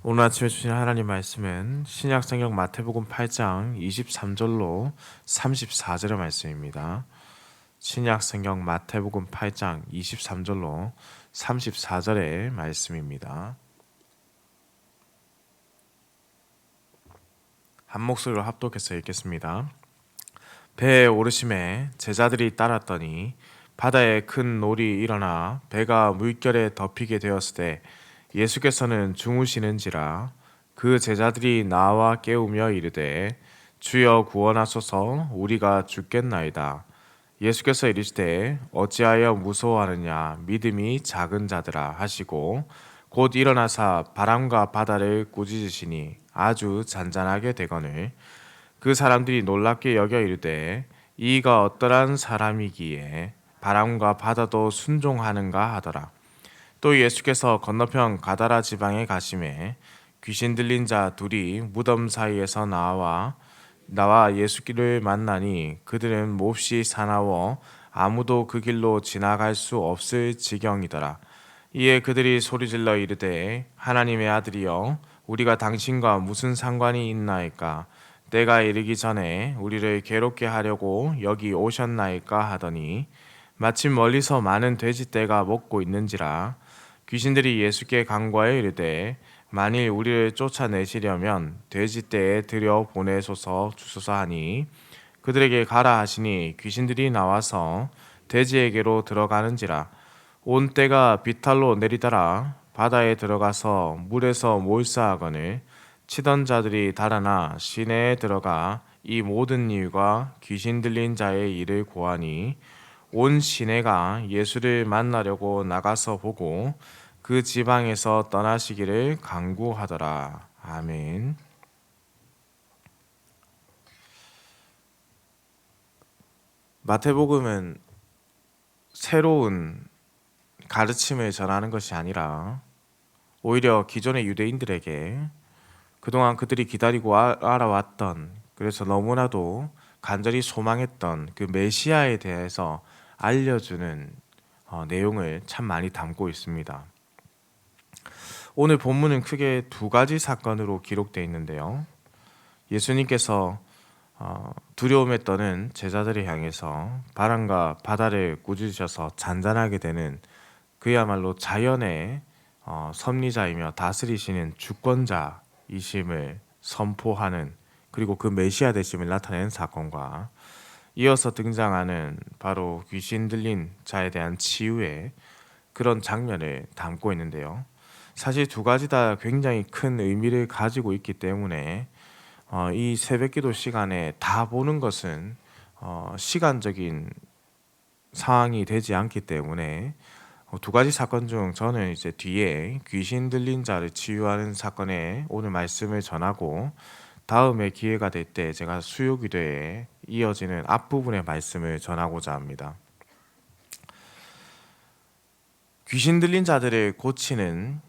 오늘 아침에 주신 하나님 말씀은 신약성경 마태복음 8장 23절로 34절의 말씀입니다. 신약성경 마태복음 8장 23절로 34절의 말씀입니다. 한 목소리로 합독해서 읽겠습니다. 배에 오르심에 제자들이 따랐더니 바다에 큰 놀이 일어나 배가 물결에 덮이게 되었을 때 예수께서는 주무시는지라. 그 제자들이 나와 깨우며 이르되 주여 구원하소서, 우리가 죽겠나이다. 예수께서 이르시되 어찌하여 무서워하느냐, 믿음이 작은 자들아 하시고 곧 일어나사 바람과 바다를 꾸짖으시니 아주 잔잔하게 되거늘 그 사람들이 놀랍게 여겨 이르되 이가 어떠한 사람이기에 바람과 바다도 순종하는가 하더라. 또 예수께서 건너편 가다라 지방에 가심에 귀신 들린 자 둘이 무덤 사이에서 나와 예수를 만나니 그들은 몹시 사나워 아무도 그 길로 지나갈 수 없을 지경이더라. 이에 그들이 소리질러 이르되 하나님의 아들이여, 우리가 당신과 무슨 상관이 있나이까? 때가 이르기 전에 우리를 괴롭게 하려고 여기 오셨나이까 하더니 마침 멀리서 많은 돼지떼가 먹고 있는지라. 귀신들이 예수께 간과해 이르되 만일 우리를 쫓아내시려면 돼지떼에 들여 보내소서 주소서 하니 그들에게 가라 하시니 귀신들이 나와서 돼지에게로 들어가는지라. 온 떼가 비탈로 내리더라. 바다에 들어가서 물에서 몰사하거늘 치던 자들이 달아나 시내에 들어가 이 모든 일과 귀신 들린 자의 일을 고하니 온 시내가 예수를 만나려고 나가서 보고 그 지방에서 떠나시기를 간구하더라. 아멘. 마태복음은 새로운 가르침을 전하는 것이 아니라 오히려 기존의 유대인들에게 그동안 그들이 기다리고 알아왔던, 그래서 너무나도 간절히 소망했던 그 메시아에 대해서 알려주는 내용을 참 많이 담고 있습니다. 오늘 본문은 크게 두 가지 사건으로 기록되어 있는데요. 예수님께서 두려움에 떠는 제자들을 향해서 바람과 바다를 꾸짖으셔서 잔잔하게 되는 그야말로 자연의 섭리자이며 다스리시는 주권자이심을 선포하는, 그리고 그 메시아 되심을 나타내는 사건과 이어서 등장하는 바로 귀신 들린 자에 대한 치유의 그런 장면을 담고 있는데요. 사실 두 가지 다 굉장히 큰 의미를 가지고 있기 때문에 이 새벽기도 시간에 다 보는 것은 시간적인 상황이 되지 않기 때문에 두 가지 사건 중 저는 이제 뒤에 귀신 들린 자를 치유하는 사건에 오늘 말씀을 전하고 다음에 기회가 될 때 제가 수요기도에 이어지는 앞부분의 말씀을 전하고자 합니다. 귀신 들린 자들을 고치는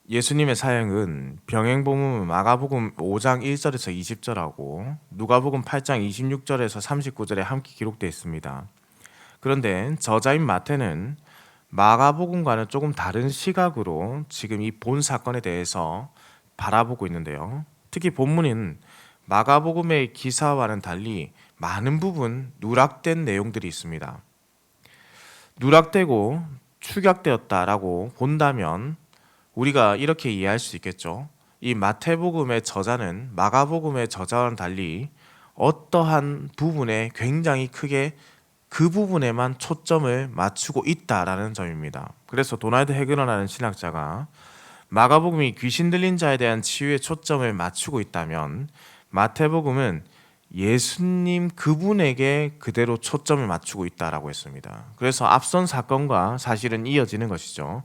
예수님의 사역은 병행복음 마가복음 5장 1절에서 20절하고 누가복음 8장 26절에서 39절에 함께 기록되어 있습니다. 그런데 저자인 마태는 마가복음과는 조금 다른 시각으로 지금 이 본 사건에 대해서 바라보고 있는데요. 특히 본문인 마가복음의 기사와는 달리 많은 부분 누락된 내용들이 있습니다. 누락되고 축약되었다라고 본다면 우리가 이렇게 이해할 수 있겠죠. 이 마태복음의 저자는 마가복음의 저자와는 달리 어떠한 부분에 굉장히 크게 그 부분에만 초점을 맞추고 있다라는 점입니다. 그래서 도널드 헤그너라는 신학자가 마가복음이 귀신 들린 자에 대한 치유에 초점을 맞추고 있다면 마태복음은 예수님 그분에게 그대로 초점을 맞추고 있다라고 했습니다. 그래서 앞선 사건과 사실은 이어지는 것이죠.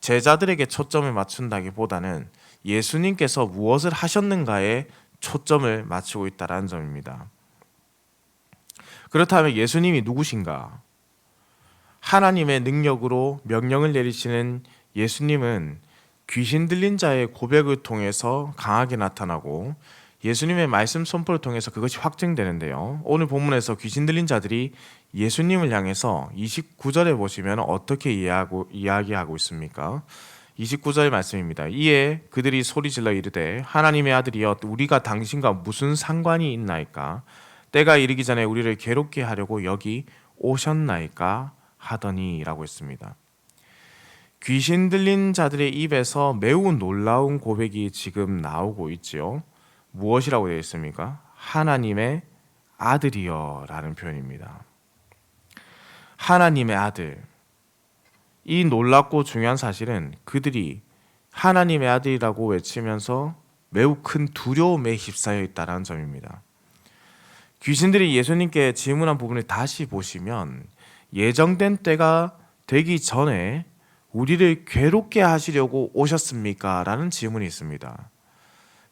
제자들에게 초점을 맞춘다기보다는 예수님께서 무엇을 하셨는가에 초점을 맞추고 있다는 점입니다. 그렇다면 예수님이 누구신가? 하나님의 능력으로 명령을 내리시는 예수님은 귀신 들린 자의 고백을 통해서 강하게 나타나고 예수님의 말씀 선포를 통해서 그것이 확증되는데요. 오늘 본문에서 귀신 들린 자들이 예수님을 향해서 29절에 보시면 어떻게 이야기하고 있습니까? 29절 말씀입니다. 이에 그들이 소리질러 이르되 하나님의 아들이여 우리가 당신과 무슨 상관이 있나이까? 때가 이르기 전에 우리를 괴롭게 하려고 여기 오셨나이까? 하더니 라고 했습니다. 귀신 들린 자들의 입에서 매우 놀라운 고백이 지금 나오고 있지요. 무엇이라고 되어 있습니까? 하나님의 아들이여 라는 표현입니다. 하나님의 아들. 이 놀랍고 중요한 사실은 그들이 하나님의 아들이라고 외치면서 매우 큰 두려움에 휩싸여 있다는 점입니다. 귀신들이 예수님께 질문한 부분을 다시 보시면 예정된 때가 되기 전에 우리를 괴롭게 하시려고 오셨습니까? 라는 질문이 있습니다.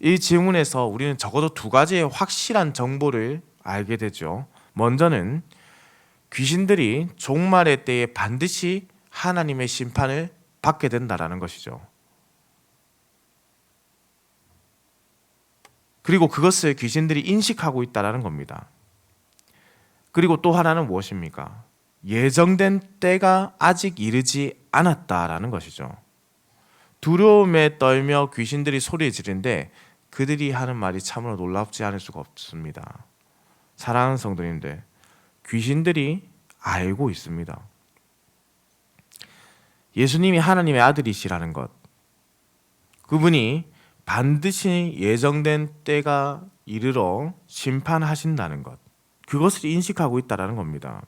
이 질문에서 우리는 적어도 두 가지의 확실한 정보를 알게 되죠. 먼저는 귀신들이 종말의 때에 반드시 하나님의 심판을 받게 된다라는 것이죠. 그리고 그것을 귀신들이 인식하고 있다라는 겁니다. 그리고 또 하나는 무엇입니까? 예정된 때가 아직 이르지 않았다라는 것이죠. 두려움에 떨며 귀신들이 소리 지르는데 그들이 하는 말이 참으로 놀랍지 않을 수가 없습니다. 사랑하는 성도님들, 귀신들이 알고 있습니다. 예수님이 하나님의 아들이시라는 것, 그분이 반드시 예정된 때가 이르러 심판하신다는 것, 그것을 인식하고 있다는 겁니다.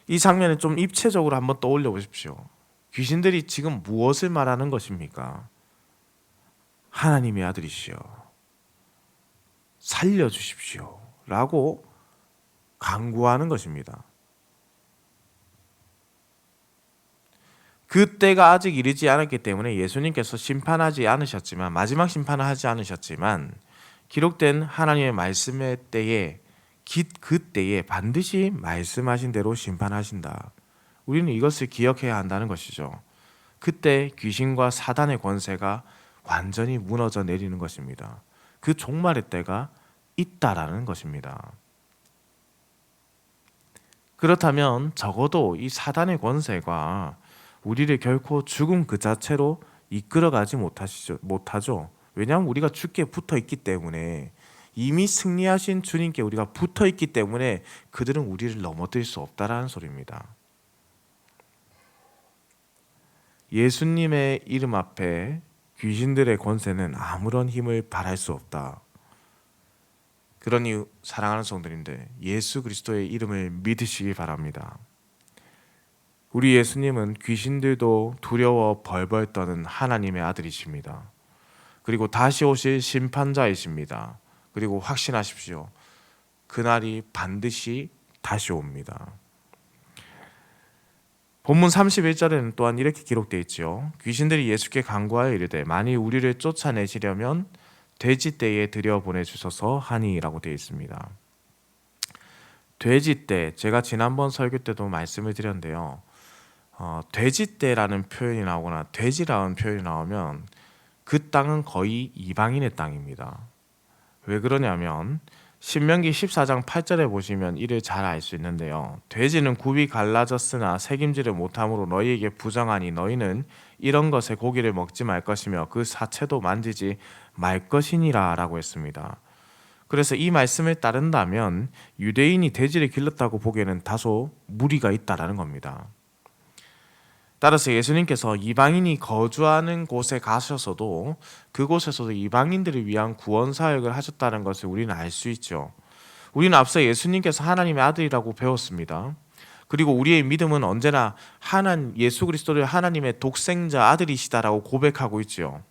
이 장면을 좀 입체적으로 한번 떠올려 보십시오. 귀신들이 지금 무엇을 말하는 것입니까? 하나님의 아들이시여, 살려주십시오 라고 간구하는 것입니다. 그 때가 아직 이르지 않았기 때문에 예수님께서 심판하지 않으셨지만, 마지막 심판을 하지 않으셨지만 기록된 하나님의 말씀의 때에, 그 때에 반드시 말씀하신 대로 심판하신다. 우리는 이것을 기억해야 한다는 것이죠. 그때 귀신과 사단의 권세가 완전히 무너져 내리는 것입니다. 그 종말의 때가 있다라는 것입니다. 그렇다면 적어도 이 사단의 권세가 우리를 결코 죽음 그 자체로 이끌어가지 못하죠. 왜냐하면 우리가 주께 붙어 있기 때문에, 이미 승리하신 주님께 우리가 붙어 있기 때문에 그들은 우리를 넘어뜨릴 수 없다라는 소리입니다. 예수님의 이름 앞에 귀신들의 권세는 아무런 힘을 발할 수 없다. 그러니 사랑하는 성도님들, 예수 그리스도의 이름을 믿으시기 바랍니다. 우리 예수님은 귀신들도 두려워 벌벌 떠는 하나님의 아들이십니다. 그리고 다시 오실 심판자이십니다. 그리고 확신하십시오. 그날이 반드시 다시 옵니다. 본문 31절에는 또한 이렇게 기록되어 있지요. 귀신들이 예수께 간구하여 이르되 만일 우리를 쫓아내시려면 돼지떼에 들여보내주소서 하니라고 되어 있습니다. 돼지떼, 제가 지난번 설교 때도 말씀을 드렸는데요. 돼지떼라는 표현이 나오거나 돼지라는 표현이 나오면 그 땅은 거의 이방인의 땅입니다. 왜 그러냐면 신명기 14장 8절에 보시면 이를 잘 알 수 있는데요. 돼지는 굽이 갈라졌으나 새김질을 못함으로 너희에게 부정하니 너희는 이런 것의 고기를 먹지 말 것이며 그 사체도 만지지 말 것이니라 라고 했습니다. 그래서 이 말씀을 따른다면 유대인이 돼지를 길렀다고 보기에는 다소 무리가 있다라는 겁니다. 따라서 예수님께서 이방인이 거주하는 곳에 가셔서도 그곳에서도 이방인들을 위한 구원 사역을 하셨다는 것을 우리는 알 수 있죠. 우리는 앞서 예수님께서 하나님의 아들이라고 배웠습니다. 그리고 우리의 믿음은 언제나 예수 그리스도를 하나님의 독생자 아들이시다라고 고백하고 있죠.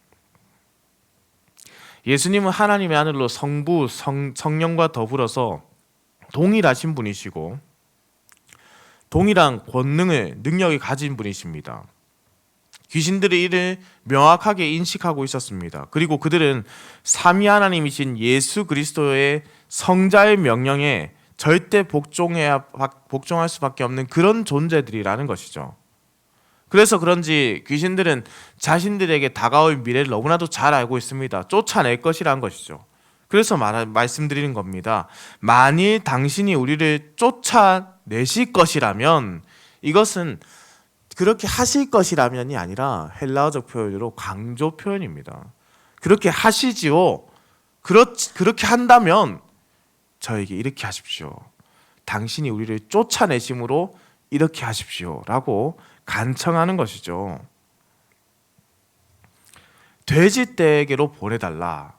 예수님은 하나님의 아들로 성부, 성령과 더불어서 동일하신 분이시고 동일한 권능을, 능력을 가진 분이십니다. 귀신들이 이를 명확하게 인식하고 있었습니다. 그리고 그들은 삼위 하나님이신 예수 그리스도의 성자의 명령에 절대 복종할 수밖에 없는 그런 존재들이라는 것이죠. 그래서 그런지 귀신들은 자신들에게 다가올 미래를 너무나도 잘 알고 있습니다. 쫓아낼 것이라는 것이죠. 그래서 말씀드리는 겁니다. 만일 당신이 우리를 쫓아내실 것이라면 이것은 그렇게 하실 것이라면이 아니라 헬라어적 표현으로 강조 표현입니다. 그렇게 하시지요. 그렇게 한다면 저에게 이렇게 하십시오. 당신이 우리를 쫓아내심으로 이렇게 하십시오. 라고 간청하는 것이죠. 돼지떼에게로 보내달라.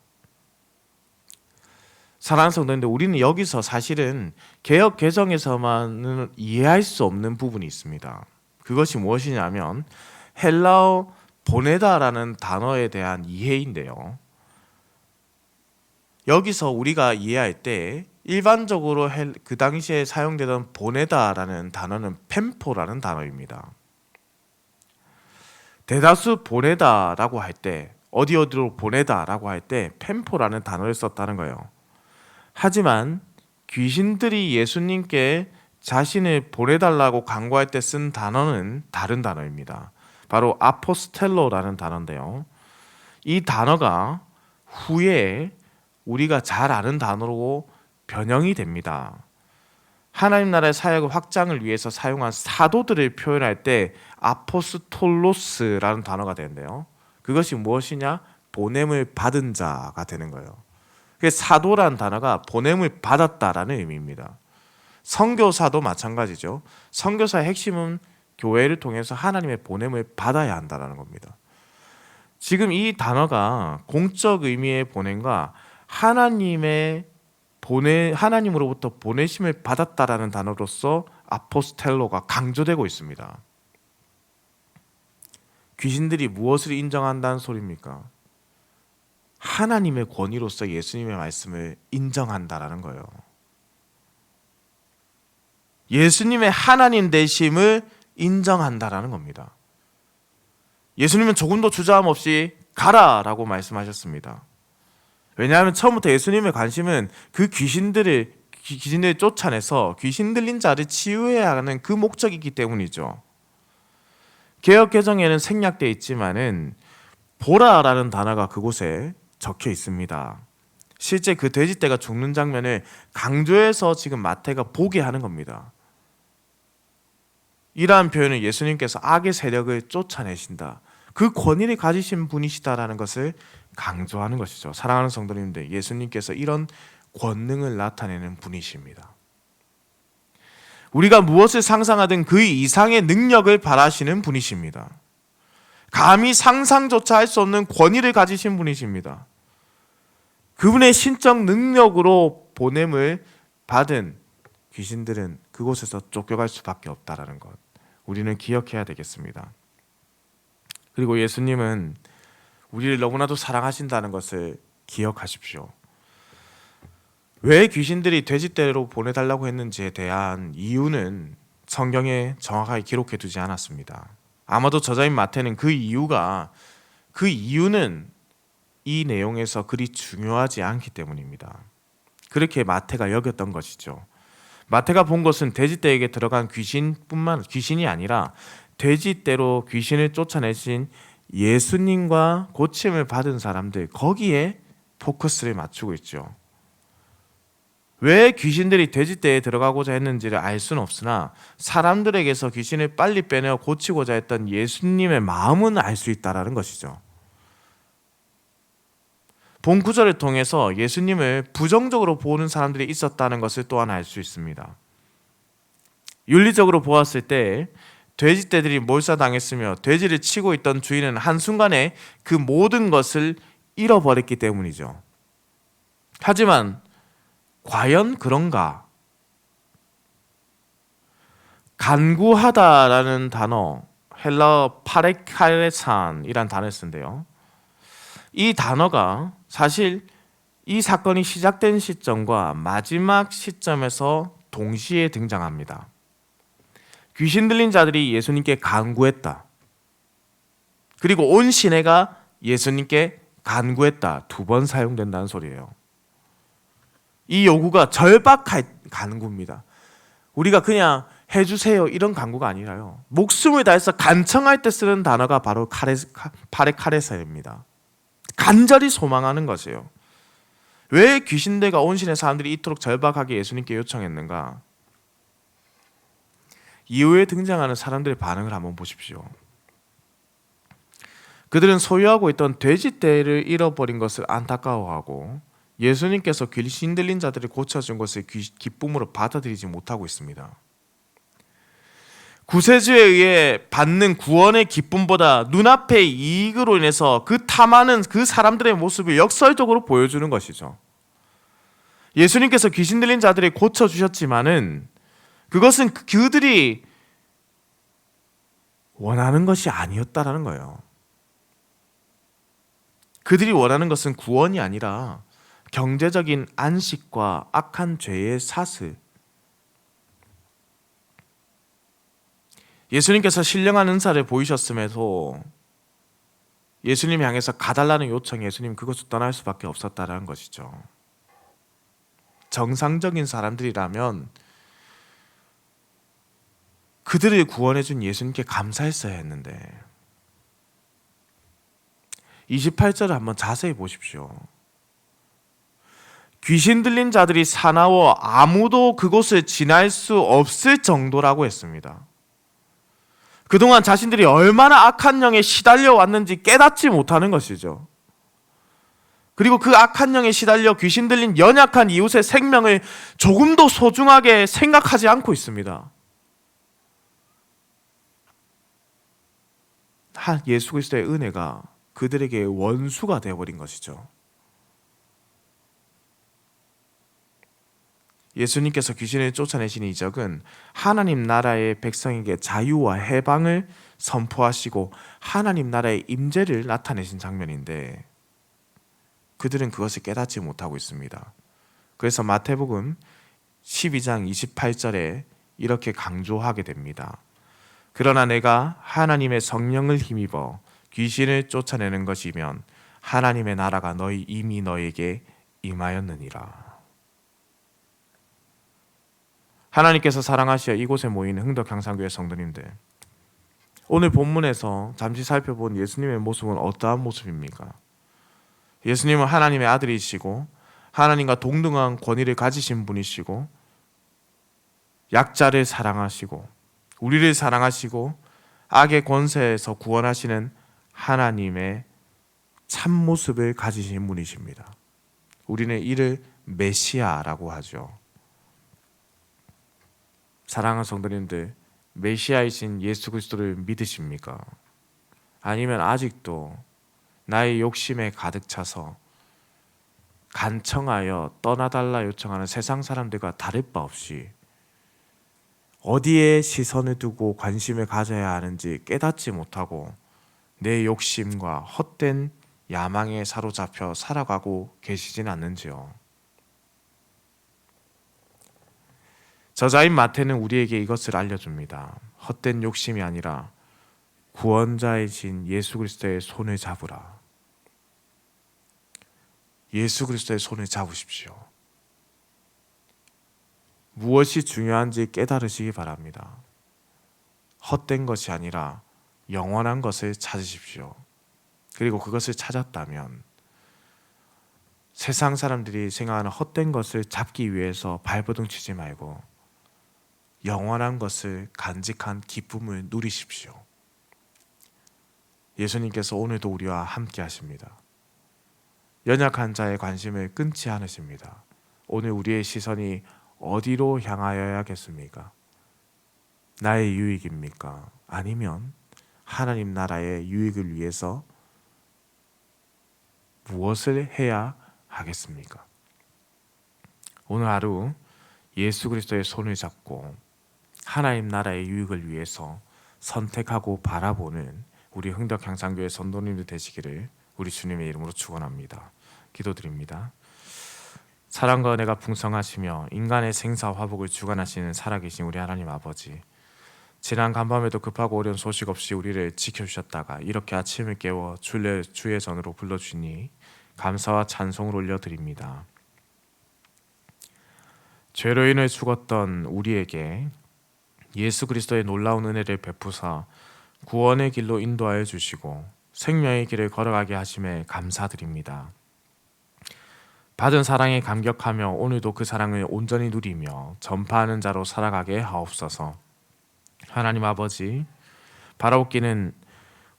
사랑하는 성도님들, 우리는 여기서 사실은 개역 개정에서만은 이해할 수 없는 부분이 있습니다. 그것이 무엇이냐면 헬라어 보내다라는 단어에 대한 이해인데요. 여기서 우리가 이해할 때 일반적으로 그 당시에 사용되던 보내다라는 단어는 펜포라는 단어입니다. 대다수 보내다라고 할 때, 어디로 보내다라고 할 때 펜포라는 단어를 썼다는 거예요. 하지만 귀신들이 예수님께 자신을 보내달라고 간구할 때 쓴 단어는 다른 단어입니다. 바로 아포스텔로라는 단어인데요. 이 단어가 후에 우리가 잘 아는 단어로 변형이 됩니다. 하나님 나라의 사역의 확장을 위해서 사용한 사도들을 표현할 때 아포스톨로스라는 단어가 되는데요. 그것이 무엇이냐? 보냄을 받은 자가 되는 거예요. 사도라는 단어가 보냄을 받았다라는 의미입니다. 선교사도 마찬가지죠. 선교사의 핵심은 교회를 통해서 하나님의 보냄을 받아야 한다는 겁니다. 지금 이 단어가 공적 의미의 보냄과 하나님으로부터 보내심을 받았다라는 단어로서 아포스텔로가 강조되고 있습니다. 귀신들이 무엇을 인정한다는 소리입니까? 하나님의 권위로서 예수님의 말씀을 인정한다라는 거예요. 예수님의 하나님 되심을 인정한다라는 겁니다. 예수님은 조금도 주저함 없이 가라라고 말씀하셨습니다. 왜냐하면 처음부터 예수님의 관심은 그 귀신들을 쫓아내서 귀신 들린 자를 치유해야 하는 그 목적이기 때문이죠. 개역 개정에는 생략되어 있지만은 보라라는 단어가 그곳에 적혀 있습니다. 실제 그 돼지떼가 죽는 장면을 강조해서 지금 마태가 보게 하는 겁니다. 이러한 표현은 예수님께서 악의 세력을 쫓아내신다, 그 권위를 가지신 분이시다라는 것을 강조하는 것이죠. 사랑하는 성도님들, 예수님께서 이런 권능을 나타내는 분이십니다. 우리가 무엇을 상상하든 그 이상의 능력을 바라시는 분이십니다. 감히 상상조차 할 수 없는 권위를 가지신 분이십니다. 그분의 신적 능력으로 보냄을 받은 귀신들은 그곳에서 쫓겨갈 수밖에 없다는 것, 우리는 기억해야 되겠습니다. 그리고 예수님은 우리를 너무나도 사랑하신다는 것을 기억하십시오. 왜 귀신들이 돼지떼로 보내달라고 했는지에 대한 이유는 성경에 정확하게 기록해 두지 않았습니다. 아마도 저자인 마태는 그 이유는 이 내용에서 그리 중요하지 않기 때문입니다. 그렇게 마태가 여겼던 것이죠. 마태가 본 것은 돼지떼에게 들어간 귀신이 아니라 돼지떼로 귀신을 쫓아내신 예수님과 고침을 받은 사람들, 거기에 포커스를 맞추고 있죠. 왜 귀신들이 돼지떼에 들어가고자 했는지를 알 수는 없으나 사람들에게서 귀신을 빨리 빼내어 고치고자 했던 예수님의 마음은 알 수 있다는 것이죠. 본 구절을 통해서 예수님을 부정적으로 보는 사람들이 있었다는 것을 또한 알 수 있습니다. 윤리적으로 보았을 때 돼지떼들이 몰살당했으며 돼지를 치고 있던 주인은 한순간에 그 모든 것을 잃어버렸기 때문이죠. 하지만 과연 그런가? 간구하다라는 단어, 헬라어 파레카레산이란 단어를 쓴대요. 이 단어가 사실 이 사건이 시작된 시점과 마지막 시점에서 동시에 등장합니다. 귀신 들린 자들이 예수님께 간구했다. 그리고 온 시내가 예수님께 간구했다. 2번 사용된다는 소리예요. 이 요구가 절박한 간구입니다. 우리가 그냥 해주세요 이런 간구가 아니라요, 목숨을 다해서 간청할 때 쓰는 단어가 바로 파레카레사입니다. 간절히 소망하는 것이에요. 왜 귀신들과 온신의 사람들이 이토록 절박하게 예수님께 요청했는가? 이후에 등장하는 사람들의 반응을 한번 보십시오. 그들은 소유하고 있던 돼지떼를 잃어버린 것을 안타까워하고 예수님께서 귀신 들린 자들을 고쳐준 것을 기쁨으로 받아들이지 못하고 있습니다. 구세주에 의해 받는 구원의 기쁨보다 눈앞의 이익으로 인해서 그 탐하는 그 사람들의 모습을 역설적으로 보여주는 것이죠. 예수님께서 귀신 들린 자들을 고쳐주셨지만은 그것은 그들이 원하는 것이 아니었다라는 거예요. 그들이 원하는 것은 구원이 아니라 경제적인 안식과 악한 죄의 사슬. 예수님께서 신령한 은사를 보이셨음에도 예수님 향해서 가달라는 요청에 예수님 그것을 떠날 수밖에 없었다는 것이죠. 정상적인 사람들이라면 그들을 구원해 준 예수님께 감사했어야 했는데 28절을 한번 자세히 보십시오. 귀신 들린 자들이 사나워 아무도 그곳을 지날 수 없을 정도라고 했습니다. 그동안 자신들이 얼마나 악한 영에 시달려 왔는지 깨닫지 못하는 것이죠. 그리고 그 악한 영에 시달려 귀신 들린 연약한 이웃의 생명을 조금도 소중하게 생각하지 않고 있습니다. 예수 그리스도의 은혜가 그들에게 원수가 되어버린 것이죠. 예수님께서 귀신을 쫓아내신 이적은 하나님 나라의 백성에게 자유와 해방을 선포하시고 하나님 나라의 임재를 나타내신 장면인데 그들은 그것을 깨닫지 못하고 있습니다. 그래서 마태복음 12장 28절에 이렇게 강조하게 됩니다. 그러나 내가 하나님의 성령을 힘입어 귀신을 쫓아내는 것이면 하나님의 나라가 이미 너에게 임하였느니라. 하나님께서 사랑하시어 이곳에 모인 흥덕향상교회 성도님들, 오늘 본문에서 잠시 살펴본 예수님의 모습은 어떠한 모습입니까? 예수님은 하나님의 아들이시고 하나님과 동등한 권위를 가지신 분이시고 약자를 사랑하시고 우리를 사랑하시고 악의 권세에서 구원하시는 하나님의 참모습을 가지신 분이십니다. 우리는 이를 메시아라고 하죠. 사랑하는 성도님들, 메시아이신 예수 그리스도를 믿으십니까? 아니면 아직도 나의 욕심에 가득 차서 간청하여 떠나달라 요청하는 세상 사람들과 다를 바 없이 어디에 시선을 두고 관심을 가져야 하는지 깨닫지 못하고 내 욕심과 헛된 야망에 사로잡혀 살아가고 계시진 않는지요? 저자인 마태는 우리에게 이것을 알려줍니다. 헛된 욕심이 아니라 구원자이신 예수 그리스도의 손을 잡으라. 예수 그리스도의 손을 잡으십시오. 무엇이 중요한지 깨달으시기 바랍니다. 헛된 것이 아니라 영원한 것을 찾으십시오. 그리고 그것을 찾았다면 세상 사람들이 생각하는 헛된 것을 잡기 위해서 발버둥 치지 말고 영원한 것을 간직한 기쁨을 누리십시오. 예수님께서 오늘도 우리와 함께 하십니다. 연약한 자의 관심을 끊지 않으십니다. 오늘 우리의 시선이 어디로 향하여야겠습니까? 나의 유익입니까? 아니면 하나님 나라의 유익을 위해서 무엇을 해야 하겠습니까? 오늘 하루 예수 그리스도의 손을 잡고 하나님 나라의 유익을 위해서 선택하고 바라보는 우리 흥덕향상교회 성도님들 되시기를 우리 주님의 이름으로 축원합니다. 기도드립니다. 사랑과 은혜가 풍성하시며 인간의 생사 화복을 주관하시는 살아계신 우리 하나님 아버지, 지난 간밤에도 급하고 어려운 소식 없이 우리를 지켜주셨다가 이렇게 아침을 깨워 주의 전으로 불러주니 감사와 찬송을 올려드립니다. 죄로 인해 죽었던 우리에게 예수 그리스도의 놀라운 은혜를 베푸사 구원의 길로 인도하여 주시고 생명의 길을 걸어가게 하심에 감사드립니다. 받은 사랑에 감격하며 오늘도 그 사랑을 온전히 누리며 전파하는 자로 살아가게 하옵소서. 하나님 아버지, 바라옵기는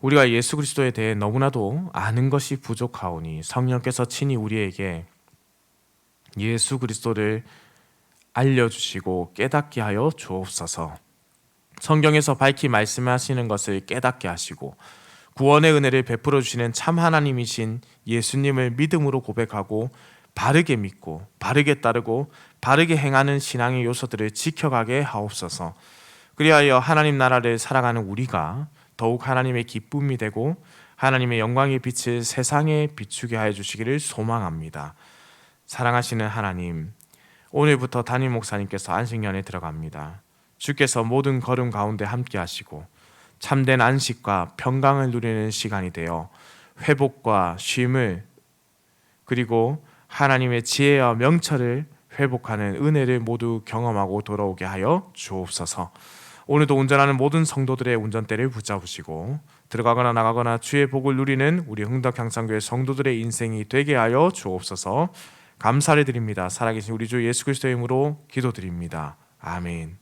우리가 예수 그리스도에 대해 너무나도 아는 것이 부족하오니 성령께서 친히 우리에게 예수 그리스도를 알려주시고 깨닫게 하여 주옵소서. 성경에서 밝히 말씀하시는 것을 깨닫게 하시고 구원의 은혜를 베풀어 주시는 참 하나님이신 예수님을 믿음으로 고백하고 바르게 믿고 바르게 따르고 바르게 행하는 신앙의 요소들을 지켜가게 하옵소서. 그리하여 하나님 나라를 살아가는 우리가 더욱 하나님의 기쁨이 되고 하나님의 영광의 빛을 세상에 비추게 하여 주시기를 소망합니다. 사랑하시는 하나님, 오늘부터 담임 목사님께서 안식년에 들어갑니다. 주께서 모든 걸음 가운데 함께 하시고 참된 안식과 평강을 누리는 시간이 되어 회복과 쉼을 그리고 하나님의 지혜와 명철을 회복하는 은혜를 모두 경험하고 돌아오게 하여 주옵소서. 오늘도 운전하는 모든 성도들의 운전대를 붙잡으시고 들어가거나 나가거나 주의 복을 누리는 우리 흥덕향상교회 성도들의 인생이 되게 하여 주옵소서. 감사를 드립니다. 살아계신 우리 주 예수 그리스도의 이름으로 기도드립니다. 아멘.